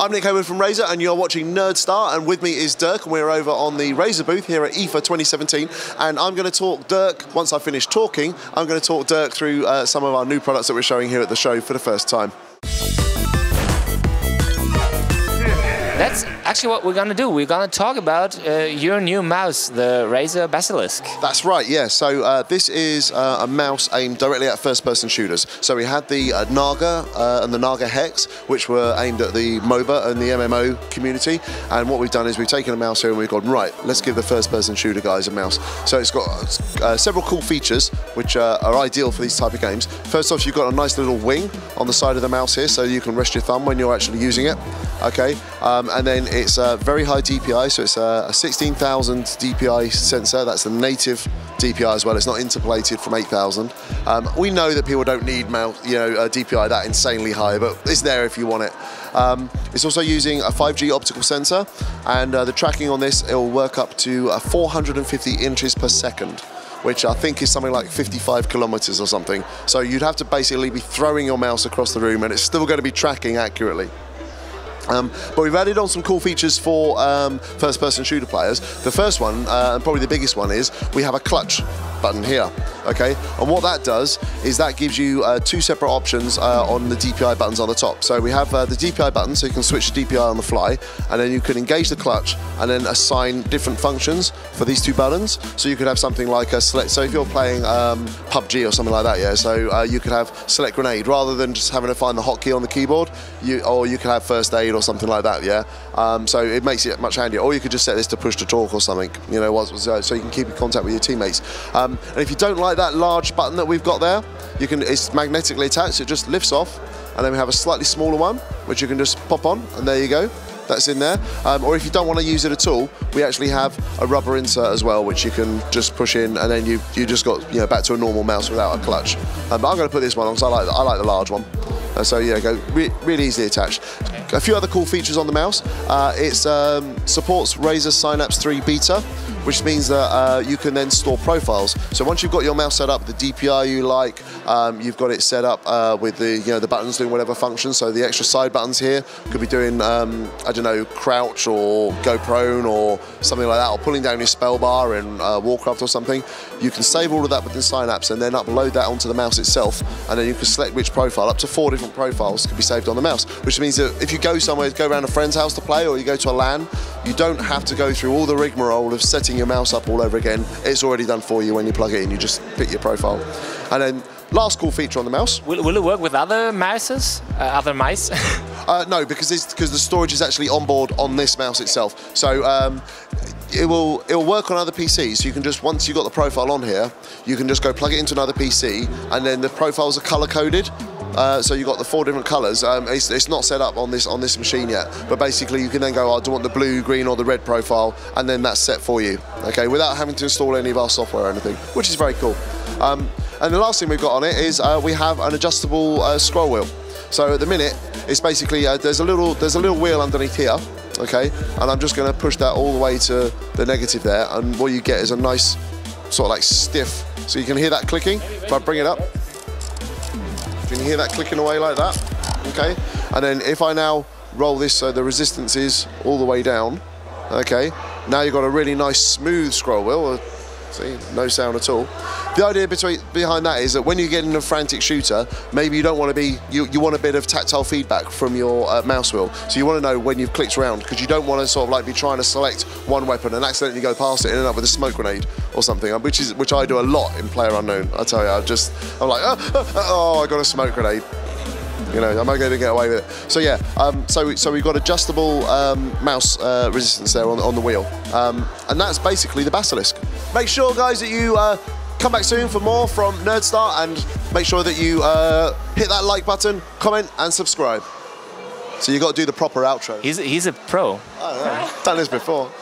I'm Nick Haywood from Razer, and you're watching NerdStar, and with me is Doerk, and we're over on the Razer booth here at IFA 2017, and I'm going to talk Doerk, once I finish talking, I'm going to talk Doerk through some of our new products that we're showing here at the show for the first time. That's actually what we're going to do. We're going to talk about your new mouse, the Razer Basilisk. That's right, yeah. So this is a mouse aimed directly at first-person shooters. So we had the Naga and the Naga Hex, which were aimed at the MOBA and the MMO community. And what we've done is we've taken a mouse here and we've gone, right, let's give the first-person shooter guys a mouse. So it's got several cool features which are ideal for these type of games. First off, you've got a nice little wing on the side of the mouse here, so you can rest your thumb when you're actually using it. Okay. And then it's a very high DPI, so it's a 16,000 DPI sensor. That's the native DPI as well. It's not interpolated from 8,000. We know that people don't need DPI that insanely high, but it's there if you want it. It's also using a 5G optical sensor, and the tracking on this, it will work up to 450 inches per second, which I think is something like 55 kilometers or something. So you'd have to basically be throwing your mouse across the room, and it's still going to be tracking accurately. But we've added on some cool features for first-person shooter players. The first one, and probably the biggest one, is we have a clutch button here, okay? And what that does is that gives you two separate options on the DPI buttons on the top. So we have the DPI button, so you can switch the DPI on the fly, and then you can engage the clutch and then assign different functions for these two buttons. So you could have something like a select, so if you're playing PUBG or something like that, yeah, so you could have select grenade rather than just having to find the hotkey on the keyboard, or you could have first aid or something like that, yeah. So it makes it much handier. Or you could just set this to push to talk or something, you know, so you can keep in contact with your teammates. And if you don't like that large button that we've got there, it's magnetically attached, so it just lifts off, and then we have a slightly smaller one, which you can just pop on, and there you go. That's in there. Or if you don't want to use it at all, we actually have a rubber insert as well, which you can just push in, and then you just got back to a normal mouse without a clutch. But I'm going to put this one on because I like the large one. So yeah, go really easily attached. A few other cool features on the mouse. It supports Razer Synapse 3 Beta, which means that you can then store profiles. So once you've got your mouse set up, the DPI you like, you've got it set up with the buttons doing whatever function. So the extra side buttons here could be doing I don't know, crouch or go prone or something like that, or pulling down your spell bar in Warcraft or something. You can save all of that within Synapse and then upload that onto the mouse itself, and then you can select which profile. Up to 4 different profiles can be saved on the mouse, which means that if you go somewhere, go around a friend's house to play, or you go to a LAN, you don't have to go through all the rigmarole of setting your mouse up all over again. It's already done for you when you plug it in. You just pick your profile. And then last cool feature on the mouse. Will it work with other mouses? Other mice? No, because the storage is actually on board on this mouse itself. So it will work on other PCs. So you can just, once you've got the profile on here, you can just go plug it into another PC, and then the profiles are color coded. So you've got the 4 different colours. It's not set up on this machine yet, but basically you can then go, oh, do you want the blue, green or the red profile, and then that's set for you, okay, without having to install any of our software or anything, which is very cool. And the last thing we've got on it is we have an adjustable scroll wheel. So at the minute, it's basically, there's a little wheel underneath here, okay, and I'm just going to push that all the way to the negative there, and what you get is a nice sort of like stiff, so you can hear that clicking. If I bring it up, you can hear that clicking away like that, okay? And then if I now roll this so the resistance is all the way down, okay? Now you've got a really nice smooth scroll wheel, see, no sound at all. The idea behind that is that when you get in a frantic shooter, maybe you don't want to be, you want a bit of tactile feedback from your mouse wheel. So you want to know when you've clicked around, because you don't want to sort of like be trying to select one weapon and accidentally go past it and end up with a smoke grenade or something, which I do a lot in PlayerUnknown. I tell you, I'm like, oh, I got a smoke grenade. You know, am I going to get away with it? So yeah, so we've got adjustable mouse resistance there on the wheel, and that's basically the Basilisk. Make sure, guys, that you come back soon for more from NerdStar, and make sure that you hit that like button, comment, and subscribe. So you got to do the proper outro. He's a pro. I don't know. Done this before.